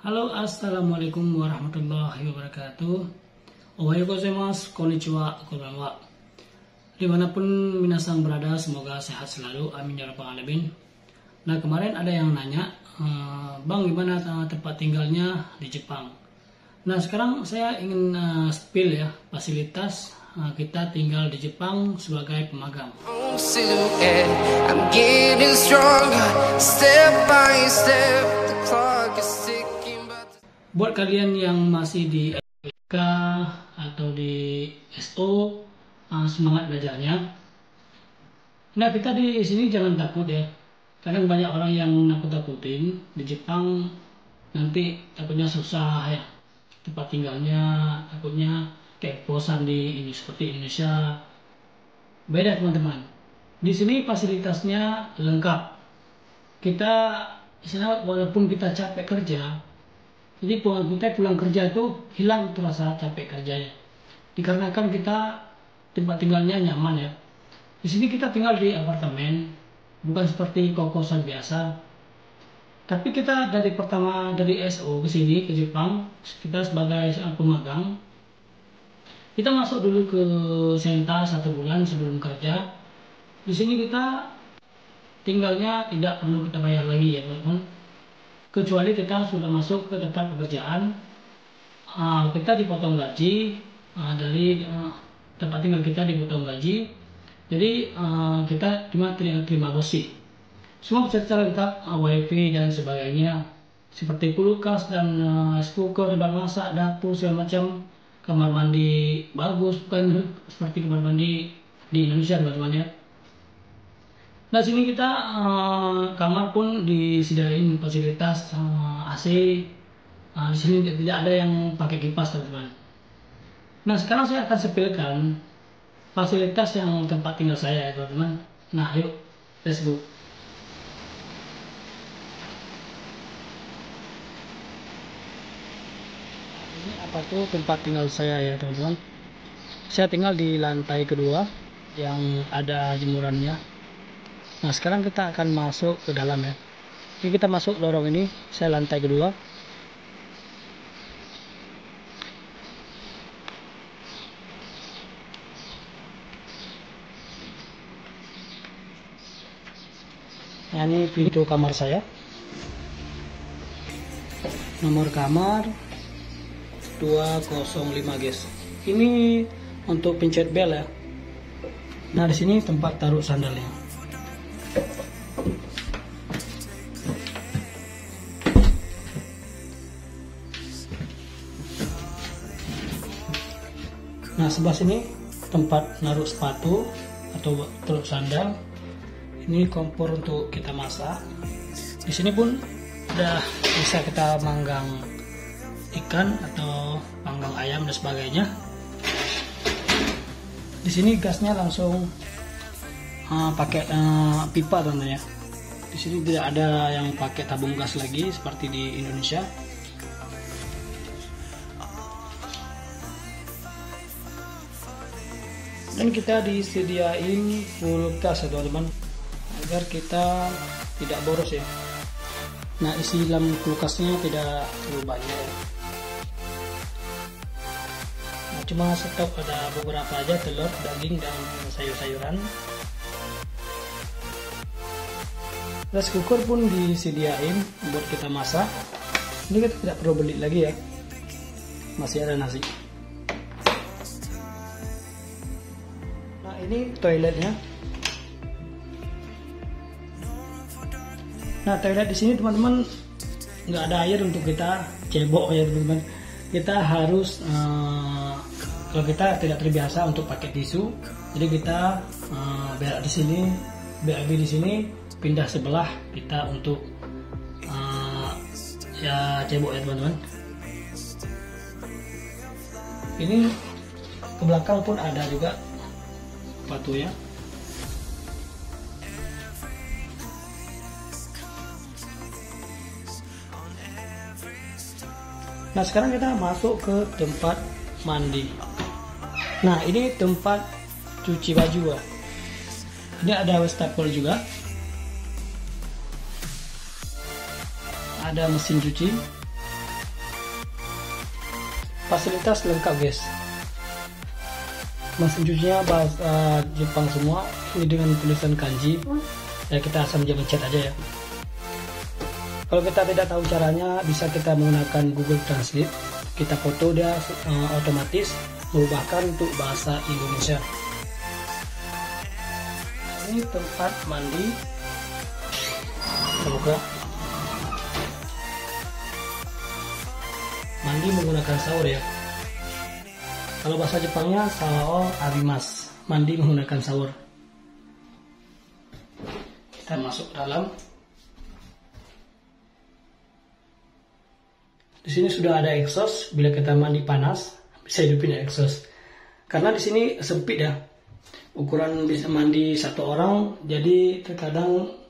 Halo, assalamualaikum warahmatullahi wabarakatuh. Ohayou gozaimasu, konnichiwa, konbanwa. Dimanapun minasang berada, semoga sehat selalu, amin ya rabbal alamin. Nah, kemarin ada yang nanya, Bang, gimana tempat tinggalnya di Jepang? Nah, sekarang saya ingin spill ya, fasilitas kita tinggal di Jepang sebagai pemagang. I'm getting stronger, step by step, the clock is ticking. Buat kalian yang masih di SK atau di SO, semangat belajarnya. Nah, kita di sini jangan takut ya. Kadang banyak orang yang nakut-nakutin di Jepang, nanti takutnya susah ya tempat tinggalnya, takutnya kayak bosan di ini seperti Indonesia. Beda teman-teman. Di sini fasilitasnya lengkap. Kita misalnya walaupun kita capek kerja, jadi kita pulang kerja itu hilang tuh rasa capek kerjanya. Dikarenakan kita tempat tinggalnya nyaman ya. Di sini kita tinggal di apartemen, bukan seperti kokosan biasa. Tapi kita dari SO ke sini ke Jepang, kita sebagai pemagang, kita masuk dulu ke Senta 1 bulan sebelum kerja. Di sini kita tinggalnya tidak perlu kita bayar lagi ya teman-teman. Kecuali kita sudah masuk ke tempat pekerjaan, kita dipotong gaji dari tempat tinggal kita dipotong gaji. Jadi kita cuma terima gosi. Semua secara lengkap, wifi dan sebagainya, seperti kulkas dan rice cooker, bahan masak, dapur segala macam, kamar mandi bagus, bukan seperti kamar mandi di Indonesia teman-teman ya. Nah, sini kita kamar pun disediain fasilitas AC. Di sini tidak ada yang pakai kipas teman-teman. Nah, sekarang saya akan sepilkan fasilitas yang tempat tinggal saya ya teman-teman. Nah, yuk, let's go. Ini apa tuh tempat tinggal saya ya teman-teman. Saya tinggal di lantai kedua yang ada jemurannya. Nah, sekarang kita akan masuk ke dalam ya. Ini kita masuk lorong ini, saya lantai kedua. Nah, ini pintu kamar saya. Nomor kamar 205 guys. Ini untuk pencet bel ya. Nah, di sini tempat taruh sandalnya. Nah, sebelah sini tempat naruh sepatu atau taruh sandal. Ini kompor untuk kita masak. Di sini pun udah bisa kita manggang ikan atau panggang ayam dan sebagainya. Di sini gasnya langsung pakai pipa teman-teman ya. Di sini tidak ada yang pakai tabung gas lagi seperti di Indonesia. Dan kita disediain kulkas ya teman-teman, agar kita tidak boros ya. Nah, isi dalam kulkasnya tidak terlalu banyak ya. Nah, cuma stok ada beberapa aja, telur, daging, dan sayur-sayuran. Rice cooker pun disediain buat kita masak. Ini kita tidak perlu beli lagi ya, masih ada nasi. Ini toiletnya. Nah, toilet di sini teman-teman nggak ada air untuk kita cebok ya teman-teman. Kita harus kalau kita tidak terbiasa untuk pakai tisu, jadi kita berak di sini, BAB di sini, pindah sebelah kita untuk ya cebok ya teman-teman. Ini ke belakang pun ada juga batu ya. Nah, sekarang kita masuk ke tempat mandi. Nah, ini tempat cuci baju ya. Ini ada wastafel juga. Ada mesin cuci. Fasilitas lengkap guys. Mesin cucinya bahasa Jepang semua, ini dengan tulisan kanji. Ya kita asal mencet aja ya. Kalau kita tidak tahu caranya, bisa kita menggunakan Google Translate. Kita foto, dia otomatis merubahkan untuk bahasa Indonesia. Ini tempat mandi. Kita buka. Mandi menggunakan shower ya. Kalau bahasa Jepangnya sao arimas, mandi menggunakan shower. Kita masuk dalam. Di sini sudah ada exhaust. Bila kita mandi panas, bisa hidupin exhaust. Karena di sini sempit ya. Ukuran bisa mandi satu orang, jadi terkadang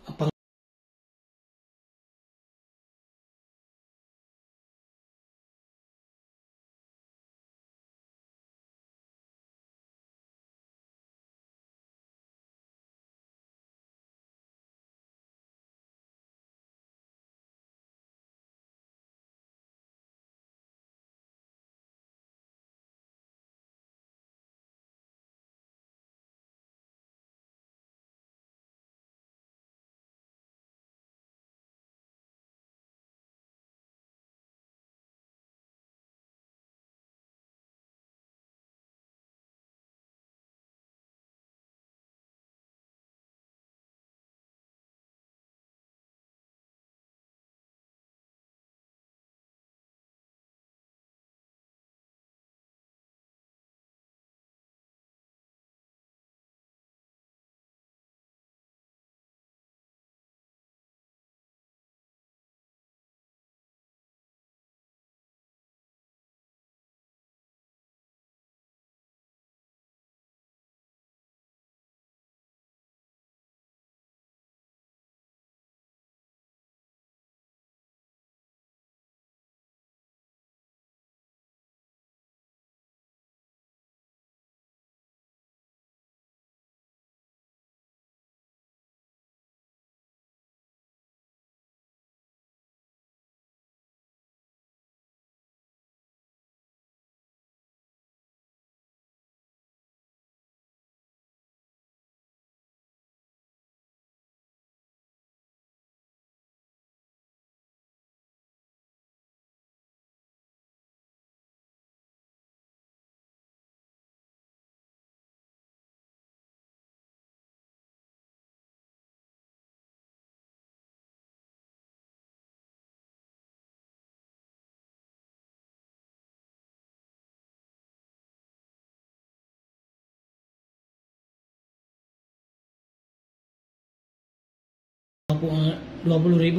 Rp20.000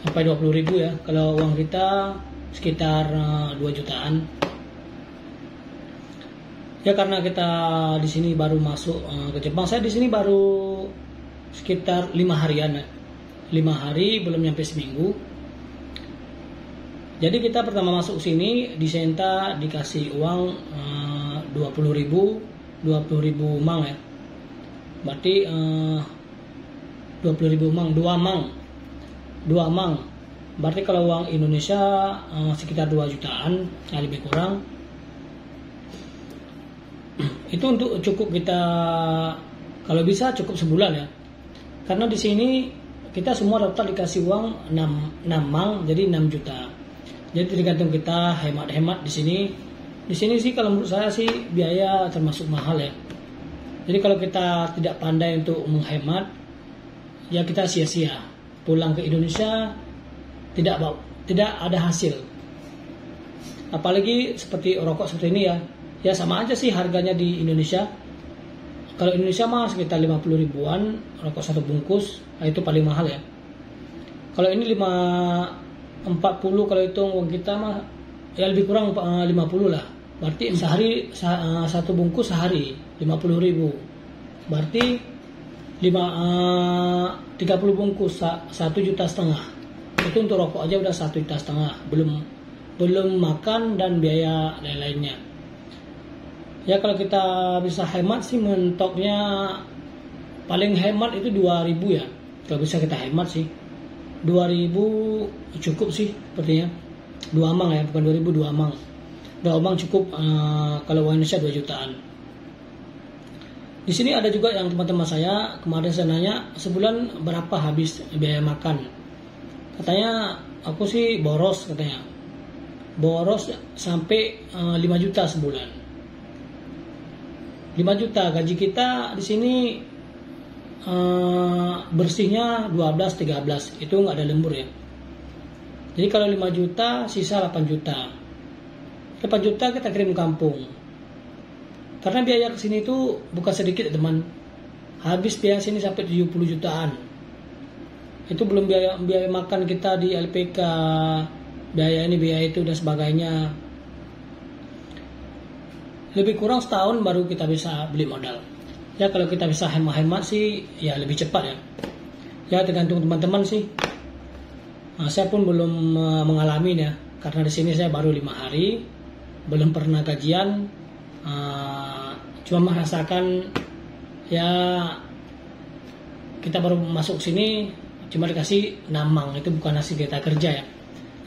sampai Rp20.000 ya. Kalau uang kita sekitar 2 jutaan. Ya karena kita di sini baru masuk ke Jepang. Saya di sini baru sekitar 5 harian ya. 5 hari belum nyampe seminggu. Jadi kita pertama masuk sini di Senta dikasih uang 20.000 mang ya. Berarti 20.000 mang, 2 mang. Berarti kalau uang Indonesia sekitar 2 jutaan, ya lebih kurang. Itu untuk cukup kita, kalau bisa cukup sebulan ya. Karena di sini kita semua daftar dikasih uang 6 mang, jadi 6 juta. Jadi tergantung kita hemat-hemat di sini. Di sini sih kalau menurut saya sih biaya termasuk mahal ya. Jadi kalau kita tidak pandai untuk menghemat, ya kita sia-sia. Pulang ke Indonesia tidak ada hasil. Apalagi seperti rokok seperti ini ya. Ya sama aja sih harganya di Indonesia. Kalau Indonesia mah sekitar 50 ribuan rokok satu bungkus, nah itu paling mahal ya. Kalau ini 40 kalau hitung uang kita mah ya lebih kurang 50 lah. Berarti sehari satu bungkus sehari 50.000. Berarti 30 bungkus 1,5 juta. Itu untuk rokok aja udah 1,5 juta. Belum makan dan biaya lain-lainnya. Ya kalau kita bisa hemat sih mentoknya paling hemat itu 2.000 ya. Kalau bisa kita hemat sih 2.000 cukup sih sepertinya. 2 mang ya, bukan 2.000, 2 mang. Udah omang cukup kalau uang Indonesia 2 jutaan. Di sini ada juga yang teman-teman saya kemarin saya nanya sebulan berapa habis biaya makan. Katanya aku sih boros katanya. Boros sampai 5 juta sebulan. 5 juta gaji kita di sini bersihnya 12-13 itu nggak ada lembur ya. Jadi kalau 5 juta sisa 8 juta. 8 juta kita kirim kampung. Karena biaya ke sini itu bukan sedikit teman. Habis biaya sini sampai 70 jutaan. Itu belum biaya makan kita di LPK, biaya ini biaya itu dan sebagainya. Lebih kurang setahun baru kita bisa beli modal. Ya kalau kita bisa hemat-hemat sih ya lebih cepat ya. Ya tergantung teman-teman sih. Nah, saya pun belum mengalami ya karena di sini saya baru 5 hari, belum pernah gajian, cuma merasakan ya kita baru masuk sini cuma dikasih namang, itu bukan hasil kita kerja ya.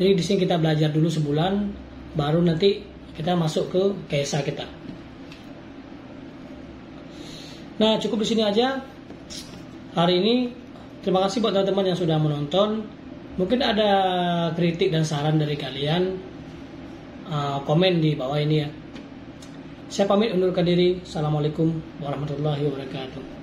Jadi di sini kita belajar dulu sebulan, baru nanti kita masuk ke KSA kita. Nah cukup di sini aja hari ini. Terima kasih buat teman-teman yang sudah menonton. Mungkin ada kritik dan saran dari kalian, komen di bawah ini ya. Saya pamit undurkan diri. Assalamualaikum warahmatullahi wabarakatuh.